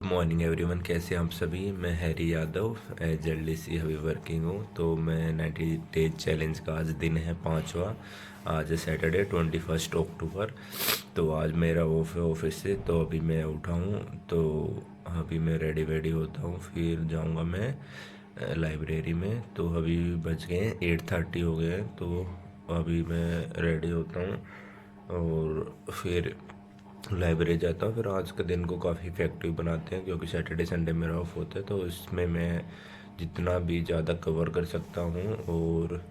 Morning everyone, कैसे हैं आप सभी। मैं हैरी यादव एज एलडीसी अभी वर्किंग हूँ। तो मैं 90 डेज चैलेंज का आज दिन है 5वां। आज है सैटरडे 21 अक्टूबर। तो आज मेरा ऑफ है ऑफिस से। तो अभी मैं उठा हूँ, तो अभी मैं रेडी वेडी होता हूँ, फिर जाऊँगा मैं लाइब्रेरी में। तो अभी बज गए हैं 8:30 हो गए हैं। तो अभी मैं रेडी होता हूँ और फिर लाइब्रेरी जाता हूँ। फिर आज के दिन को काफ़ी इफेक्टिव बनाते हैं, क्योंकि सैटरडे संडे मेरा ऑफ होता है। तो इसमें मैं जितना भी ज़्यादा कवर कर सकता हूँ। और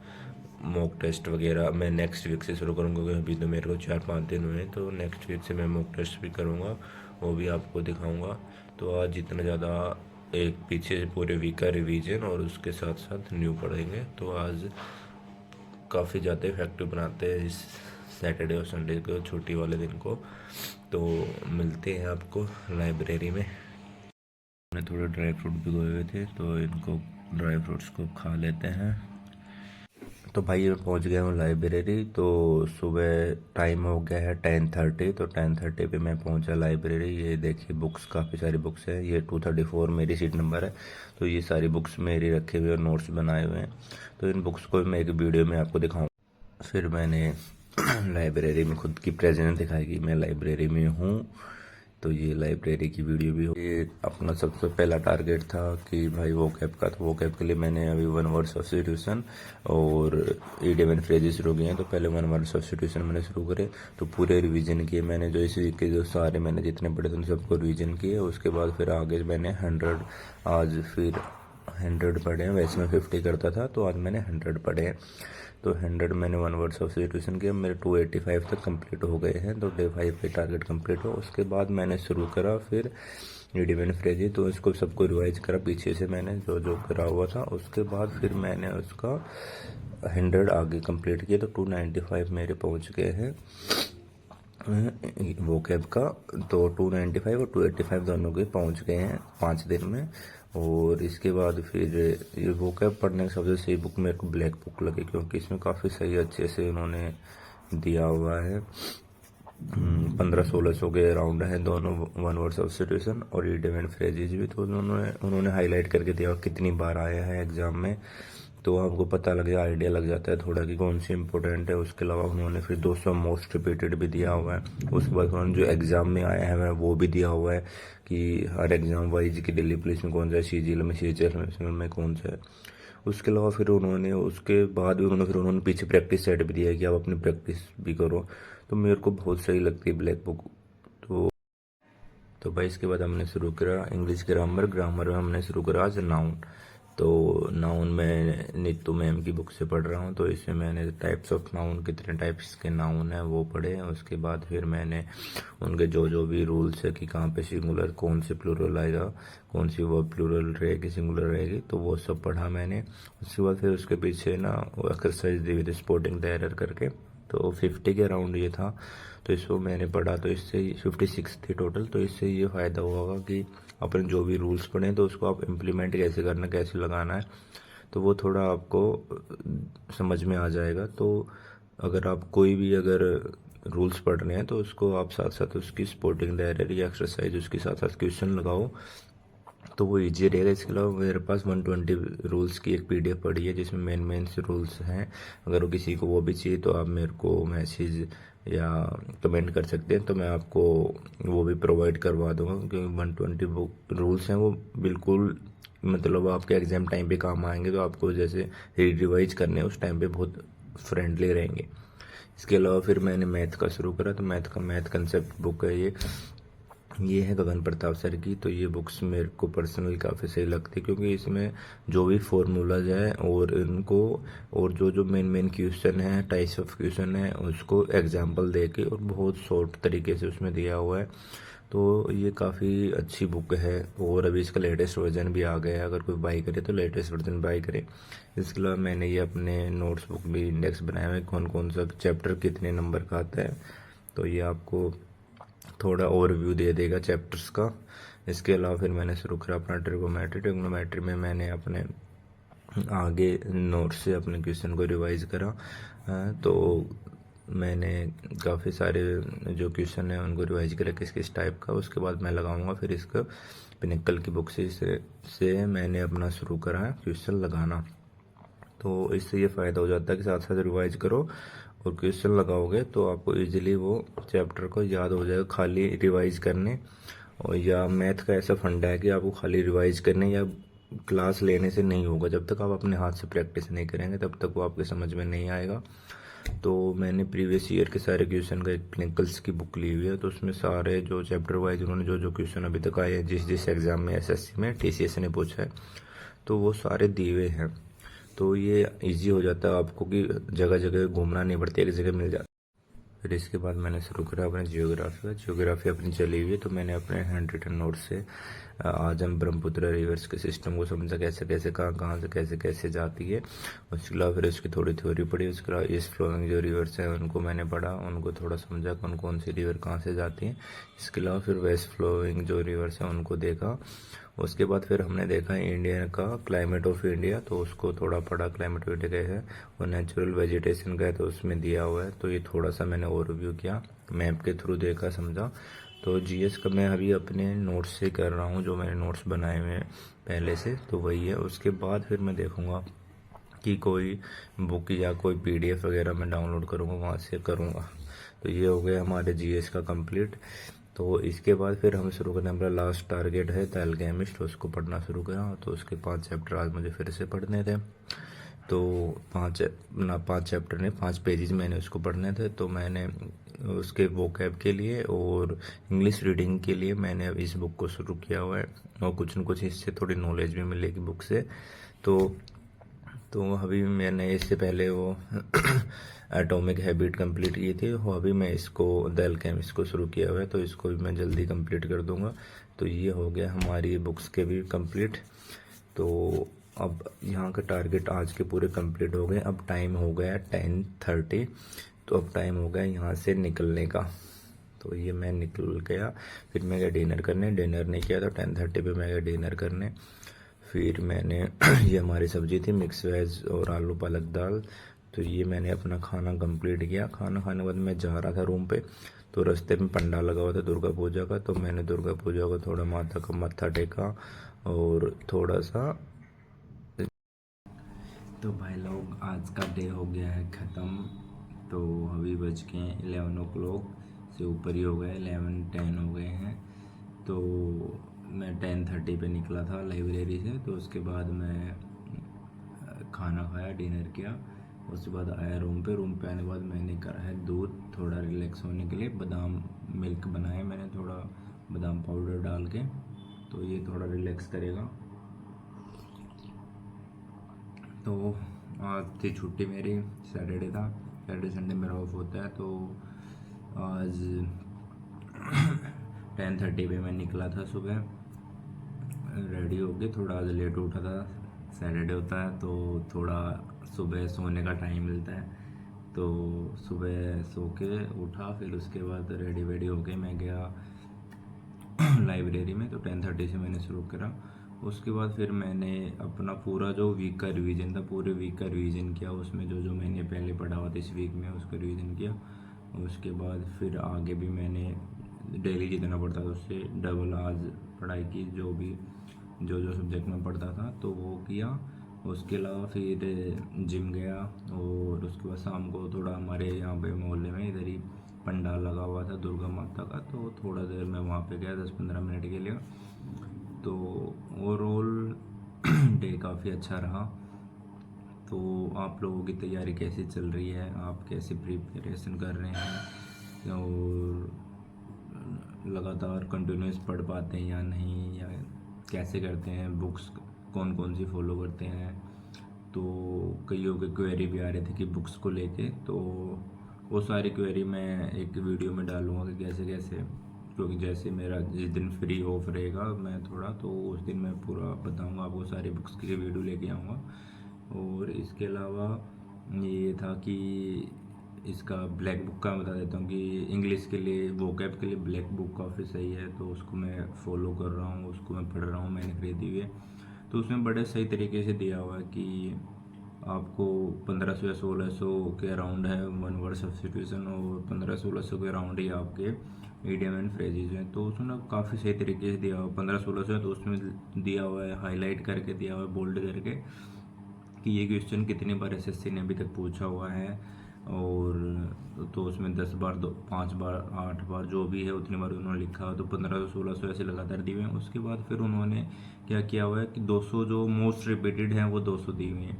मॉक टेस्ट वगैरह मैं नेक्स्ट वीक से शुरू करूँगा, क्योंकि अभी तो मेरे को 4-5 दिन हुए हैं। तो नेक्स्ट वीक से मैं मॉक टेस्ट भी करूँगा, वो भी आपको दिखाऊँगा। तो आज जितना ज़्यादा एक पीछे पूरे वीक का रिवीजन और उसके साथ साथ न्यू पढ़ेंगे। तो आज काफ़ी ज़्यादा इफेक्टिव बनाते हैं इस सैटरडे और संडे को, छुट्टी वाले दिन को। तो मिलते हैं आपको लाइब्रेरी में। मैंने थोड़े ड्राई फ्रूट भिगोए हुए थे, तो इनको ड्राई फ्रूट्स को खा लेते हैं। तो भाई मैं पहुंच गया हूँ लाइब्रेरी। तो सुबह टाइम हो गया है 10:30। तो 10:30 पे मैं पहुंचा लाइब्रेरी। ये देखिए बुक्स, काफ़ी सारी बुक्स हैं। ये 234 मेरी सीट नंबर है। तो ये सारी बुक्स मेरी रखे हुए और नोट्स बनाए हुए हैं। तो इन बुक्स को मैं एक वीडियो में आपको दिखाऊँ। फिर मैंने लाइब्रेरी में खुद की प्रेजेंस दिखाई कि मैं लाइब्रेरी में हूँ। तो ये लाइब्रेरी की वीडियो भी हो। ये अपना सबसे पहला टारगेट था कि भाई वो कैब का, तो वो कैब के लिए मैंने अभी 1 वर्ड सब्स्टिट्यूशन और इडियम एंड फ्रेजेस शुरू किए हैं। तो पहले 1 वर्ड सब्स्टिट्यूशन मैंने शुरू करे, तो पूरे रिवीजन किए मैंने। जो इस वीक के जो सारे मैंने जितने पढ़े थे उन सबको रिवीजन किए। उसके बाद फिर आगे मैंने 100, आज फिर 100 पढ़े हैं। वैसे मैं 50 करता था, तो आज मैंने 100 पढ़े हैं। तो 100 मैंने 1 वर्ड सब्स्टिट्यूशन किया। मेरे 285 तक कंप्लीट हो गए हैं। तो डे 5 पे टारगेट कंप्लीट हो। उसके बाद मैंने शुरू करा फिर इडियम एंड फ्रेजेस। तो इसको सबको रिवाइज करा पीछे से मैंने जो जो करा हुआ था। उसके बाद फिर मैंने उसका 100 आगे कंप्लीट किया। तो 295 मेरे पहुंच गए हैं वो कैब का। तो 295 और 285 दोनों के पहुंच गए हैं 5 दिन में। और इसके बाद फिर ये वो कैब पढ़ने का सबसे सही बुक मेरे को ब्लैक बुक लगी, क्योंकि इसमें काफ़ी सही अच्छे से उन्होंने दिया हुआ है। 1500-1600 के अराउंड है दोनों 1 वर्ड सब्स्टिट्यूशन और इडियम एंड फ्रेजेस भी। तो उन्होंने हाईलाइट करके दिया कितनी बार आया है एग्जाम में। तो आपको पता लग जाए, आइडिया लग जाता है थोड़ा कि कौन सी इंपॉर्टेंट है। उसके अलावा उन्होंने फिर 200 मोस्ट रिपीटेड भी दिया हुआ है। उसके बाद उन्होंने जो एग्जाम में आया है वो भी दिया हुआ है कि हर एग्जाम वाइज की दिल्ली पुलिस में कौन सा है, सीजीएल में, सीएचएल में कौन सा है। उसके अलावा फिर उन्होंने उसके बाद भी उन्होंने पीछे प्रैक्टिस सेट भी दिया है कि आप अपनी प्रैक्टिस भी करो। तो मेरे को बहुत सही लगती है ब्लैक बुक। तो भाई इसके बाद हमने शुरू करा इंग्लिश ग्रामर में हमने शुरू करा आज नाउन। तो नाउन में नीतू मैम की बुक से पढ़ रहा हूँ। तो इसमें मैंने टाइप्स ऑफ नाउन, कितने टाइप्स के नाउन है वो पढ़े हैं। उसके बाद फिर मैंने उनके जो जो भी रूल्स है कि कहाँ पे सिंगुलर, कौन से प्लूरल आएगा, कौन सी वर्ब प्लूरल रहेगी, सिंगुलर रहेगी, तो वो सब पढ़ा मैंने। उसके बाद फिर उसके पीछे ना वो एक्सरसाइज दी हुई थी स्पॉटिंग द एरर करके। तो 50 के अराउंड ये था। तो इसको मैंने पढ़ा। तो इससे 56 थी टोटल। तो इससे ये फ़ायदा होगा कि अपन जो भी रूल्स पढ़ें तो उसको आप इम्प्लीमेंट कैसे करना, कैसे लगाना है, तो वो थोड़ा आपको समझ में आ जाएगा। तो अगर आप कोई भी अगर रूल्स पढ़ रहे हैं तो उसको आप साथ साथ उसकी स्पोर्टिंग द एरर या एक्सरसाइज उसके साथ साथ क्वेश्चन लगाओ, तो वो ईजी रहेगा। इसके अलावा मेरे पास 120 रूल्स की एक पीडीएफ पड़ी है जिसमें मेन से रूल्स हैं। अगर वो किसी को वो भी चाहिए तो आप मेरे को मैसेज या कमेंट कर सकते हैं, तो मैं आपको वो भी प्रोवाइड करवा दूंगा। क्योंकि 120 रूल्स हैं वो बिल्कुल, मतलब आपके एग्जाम टाइम पे काम आएंगे। तो आपको जैसे रिवाइज करने उस टाइम पे बहुत फ्रेंडली रहेंगे। इसके अलावा फिर मैंने मैथ का शुरू करा। तो मैथ कंसेप्ट बुक है ये है गगन प्रताप सर की। तो ये बुक्स मेरे को पर्सनली काफ़ी सही लगती है, क्योंकि इसमें जो भी फॉर्मूलाज हैं और इनको और जो जो मेन क्वेश्चन है, टाइप्स ऑफ क्वेश्चन है, उसको एग्जांपल दे के और बहुत शॉर्ट तरीके से उसमें दिया हुआ है। तो ये काफ़ी अच्छी बुक है। और अभी इसका लेटेस्ट वर्जन भी आ गया है। अगर कोई बाई करे तो लेटेस्ट वर्जन बाई करे। इसके अलावा मैंने ये अपने नोट्स बुक भी इंडेक्स बनाए हुए, कौन कौन सा चैप्टर कितने नंबर का आता है। तो ये आपको थोड़ा ओवरव्यू दे देगा चैप्टर्स का। इसके अलावा फिर मैंने शुरू करा अपना ट्रिग्नोमेट्री में मैंने अपने आगे नोट से अपने क्वेश्चन को रिवाइज करा। तो मैंने काफ़ी सारे जो क्वेश्चन है उनको रिवाइज करा किस किस टाइप का, उसके बाद मैं लगाऊंगा फिर इसको पिनिकल की बुक से मैंने अपना शुरू करा है क्वेश्चन लगाना। तो इससे ये फ़ायदा हो जाता है कि साथ साथ रिवाइज करो और क्वेश्चन लगाओगे तो आपको इजीली वो चैप्टर को याद हो जाएगा खाली रिवाइज करने। और या मैथ का ऐसा फंडा है कि आपको खाली रिवाइज करने या क्लास लेने से नहीं होगा। जब तक आप अपने हाथ से प्रैक्टिस नहीं करेंगे तब तक वो आपके समझ में नहीं आएगा। तो मैंने प्रीवियस ईयर के सारे क्वेश्चन का एक क्लिनिकल्स की बुक ली हुई है, तो उसमें सारे जो चैप्टर वाइज उन्होंने जो जो क्वेश्चन अभी तक आए हैं जिस जिस एग्ज़ाम में एसएससी में टीसीएस ने पूछा है तो वो सारे दिए हुए हैं। तो ये इजी हो जाता है आपको कि जगह जगह घूमना नहीं पड़ता, एक जगह मिल जाता। फिर इसके बाद मैंने शुरू करा अपने जियोग्राफी अपनी चली हुई है। तो मैंने अपने हैंड रिटन नोट से आज हम ब्रह्मपुत्र रिवर्स के सिस्टम को समझा, कैसे कैसे कहाँ कहाँ से कैसे कैसे जाती है। उसके अलावा फिर उसकी थोड़ी थ्योरी पढ़ी। उसके अलावा ईस्ट फ्लोइंग जो रिवर्स है उनको मैंने पढ़ा, उनको थोड़ा समझा कौन कौन सी रिवर कहाँ से जाती हैं। इसके अलावा फिर वेस्ट फ्लोइंग जो रिवर्स है उनको देखा। उसके बाद फिर हमने देखा इंडिया का क्लाइमेट ऑफ इंडिया, तो उसको थोड़ा पढ़ा क्लाइमेट ऑफ इंडिया कैसे है और नेचुरल वेजिटेशन का है तो उसमें दिया हुआ है। तो ये थोड़ा सा मैंने ओवरव्यू किया, मैप के थ्रू देखा समझा। तो जीएस का मैं अभी अपने नोट्स से कर रहा हूँ, जो मैंने नोट्स बनाए हुए हैं पहले से तो वही है। उसके बाद फिर मैं देखूँगा कि कोई बुक या कोई पीडीएफ वगैरह मैं डाउनलोड करूँगा, वहाँ से करूँगा। तो ये हो गया हमारे जीएस का कंप्लीट। तो इसके बाद फिर हम शुरू करना, हमारा लास्ट टारगेट है द अल्केमिस्ट, उसको पढ़ना शुरू करा। तो उसके 5 चैप्टर आज मुझे फिर से पढ़ने थे। तो 5 चैप्टर ने 5 पेजेस मैंने उसको पढ़ने थे। तो मैंने उसके वोकैब के लिए और इंग्लिश रीडिंग के लिए मैंने इस बुक को शुरू किया हुआ है और कुछ न कुछ इससे थोड़ी नॉलेज भी मिलेगी बुक से। तो अभी मैंने इससे पहले वो एटॉमिक हैबिट कंप्लीट की थी, वो अभी मैं इसको द अल्केमिस्ट को शुरू किया हुआ है, तो इसको भी मैं जल्दी कंप्लीट कर दूंगा। तो ये हो गया हमारी बुक्स के भी कंप्लीट। तो अब यहाँ का टारगेट आज के पूरे कंप्लीट हो गए। अब टाइम हो गया 10:30, तो अब टाइम हो गया यहाँ से निकलने का। तो ये मैं निकल गया, फिर मैं गया डिनर करने, डिनर नहीं किया तो 10:30 पे मैं गया डिनर करने। फिर मैंने ये हमारी सब्जी थी मिक्स वेज और आलू पालक दाल। तो ये मैंने अपना खाना कंप्लीट किया। खाना खाने के बाद मैं जा रहा था रूम पे, तो रास्ते में पंडाल लगा हुआ था दुर्गा पूजा का, तो मैंने दुर्गा पूजा को थोड़ा माता का मत्था टेका और थोड़ा सा। तो भाई लोग आज का डे हो गया है ख़त्म। तो अभी बज के 11 o'clock से ऊपर ही हो गए, 11:10 हो गए हैं। तो मैं 10:30 पे निकला था लाइब्रेरी से। तो उसके बाद मैं खाना खाया, डिनर किया, उसके बाद आया रूम पे। रूम पे आने के बाद मैंने करा है दूध थोड़ा रिलैक्स होने के लिए, बादाम मिल्क बनाया मैंने थोड़ा बादाम पाउडर डाल के, तो ये थोड़ा रिलैक्स करेगा। तो आज थी छुट्टी मेरी, सैटरडे था, सैटरडे संडे मेरा ऑफ होता है। तो आज 10:30 पे मैं निकला था सुबह, रेडी हो गए। थोड़ा आज लेट उठा था, सैटरडे होता है तो थोड़ा सुबह सोने का टाइम मिलता है। तो सुबह सो के उठा, फिर उसके बाद रेडी वेडी होके मैं गया लाइब्रेरी में। तो 10:30 से मैंने शुरू करा। उसके बाद फिर मैंने अपना पूरा जो वीक का रिवीजन था, पूरे वीक का रिवीजन किया। उसमें जो जो मैंने पहले पढ़ा हुआ था इस वीक में उसका रिवीजन किया। उसके बाद फिर आगे भी मैंने डेली जितना पढ़ता था उससे डबल आज पढ़ाई की, जो जो सब्जेक्ट में पढ़ता था तो वो किया। उसके अलावा फिर जिम गया और उसके बाद शाम को थोड़ा हमारे यहाँ पे मोहल्ले में इधर ही पंडाल लगा हुआ था दुर्गा माता का, तो थोड़ा देर मैं वहाँ पे गया 10-15 मिनट के लिए। तो ओवरऑल डे काफ़ी अच्छा रहा। तो आप लोगों की तैयारी कैसी चल रही है, आप कैसे प्रिपरेशन कर रहे हैं और लगातार कंटिन्यूस पढ़ पाते हैं या नहीं, या कैसे करते हैं, बुक्स कौन कौन सी फॉलो करते हैं। तो कईयों के क्वेरी भी आ रहे थे कि बुक्स को लेके, तो वो सारी क्वेरी मैं एक वीडियो में डालूँगा कि कैसे कैसे, क्योंकि जैसे मेरा जिस दिन फ्री ऑफ रहेगा मैं थोड़ा, तो उस दिन मैं पूरा बताऊँगा आपको, सारी बुक्स की वीडियो लेके आऊँगा। और इसके अलावा ये था कि इसका ब्लैक बुक का बता देता हूँ कि इंग्लिश के लिए वोकैब के लिए ब्लैक बुक काफ़ी सही है, तो उसको मैं फॉलो कर रहा हूँ, उसको मैं पढ़ रहा हूँ, मैंने खरीदी हुई है। तो उसमें बड़े सही तरीके से दिया हुआ है कि आपको 1500 या 1600 के अराउंड है वन वर्ड सब्स्टिट्यूशन, और 1500-1600 के अराउंड ही आपके ईडियम एंड फ्रेजेज हैं। तो उसमें काफ़ी सही तरीके से दिया हुआ 1500-1600 है, तो उसमें दिया हुआ है हाईलाइट करके, दिया हुआ है बोल्ड करके कि ये क्वेश्चन कितनी बार एसएससी ने अभी तक पूछा हुआ है। और तो उसमें 10 बार, 5 बार, 8 बार जो भी है उतनी बार उन्होंने लिखा है। तो 1500-1600 ऐसे लगातार दिए हुए हैं। उसके बाद फिर उन्होंने क्या किया हुआ है कि 200 जो मोस्ट रिपीटेड हैं वो 200 दी हुई हैं।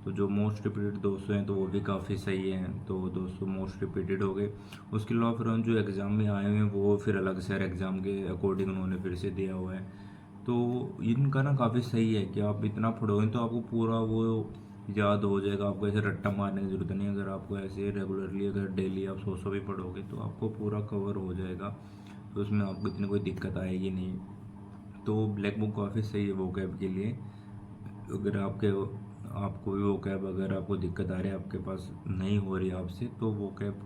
तो जो मोस्ट रिपीटेड 200 हैं तो वो भी काफ़ी सही है, तो 200 मोस्ट रिपीटेड हो गए। उसके अलावा फिर जो एग्ज़ाम में आए हुए हैं वो फिर अलग से एग्ज़ाम के अकॉर्डिंग उन्होंने फिर से दिया हुआ है। तो इनका ना काफ़ी सही है कि आप इतना पढ़ोगे तो आपको पूरा वो याद हो जाएगा। आपको ऐसे रट्टा मारने की ज़रूरत नहीं। अगर आपको ऐसे रेगुलरली अगर डेली आप 100 भी पढ़ोगे तो आपको पूरा कवर हो जाएगा, तो उसमें आपको इतनी कोई दिक्कत आएगी नहीं। तो ब्लैक बुक काफ़ी सही है वोकैब के लिए। अगर आपको भी वोकैब अगर आपको दिक्कत आ रही है, आपके पास नहीं हो रही आपसे, तो वोकैब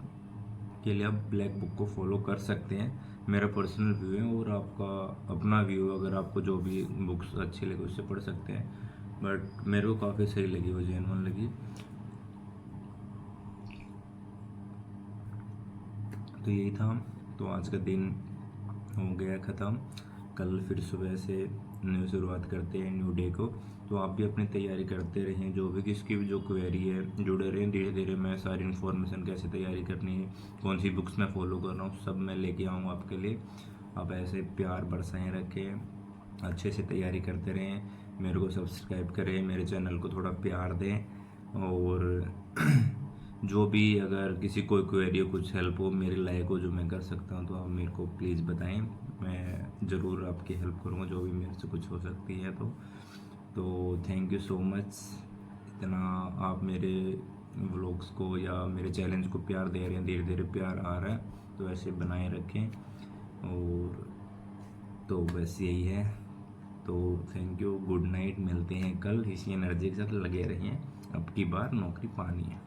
के लिए आप ब्लैक बुक को फॉलो कर सकते हैं। मेरा पर्सनल व्यू है और आपका अपना व्यू, अगर आपको जो भी बुक्स अच्छी लगे उससे पढ़ सकते हैं। बट मेरे को काफ़ी सही लगी, वो जेन्युइन लगी। तो यही था। तो आज का दिन हो गया ख़त्म। कल फिर सुबह से न्यू शुरुआत करते हैं, न्यू डे को। तो आप भी अपनी तैयारी करते रहें, जो भी किसकी भी जो क्वेरी है जुड़े रहें। धीरे धीरे मैं सारी इन्फॉर्मेशन कैसे तैयारी करनी है, कौन सी बुक्स मैं फॉलो कर रहा हूँ, सब मैं लेके आऊँगा आपके लिए। आप ऐसे प्यार बरसाएं रखें, अच्छे से तैयारी करते रहें, मेरे को सब्सक्राइब करें, मेरे चैनल को थोड़ा प्यार दें। और जो भी अगर किसी कोई क्वेरी हो, कुछ हेल्प हो मेरे लायक हो जो मैं कर सकता हूँ, तो आप मेरे को प्लीज़ बताएं। मैं ज़रूर आपकी हेल्प करूँगा जो भी मेरे से कुछ हो सकती है। तो थैंक यू सो मच। इतना आप मेरे व्लॉग्स को या मेरे चैलेंज को प्यार दे रहे हैं, धीरे धीरे प्यार आ रहा है, तो ऐसे बनाए रखें। और तो बस यही है। तो थैंक यू, गुड नाइट, मिलते हैं कल इसी एनर्जी के साथ। लगे रहिए, अब की बार नौकरी पानी है।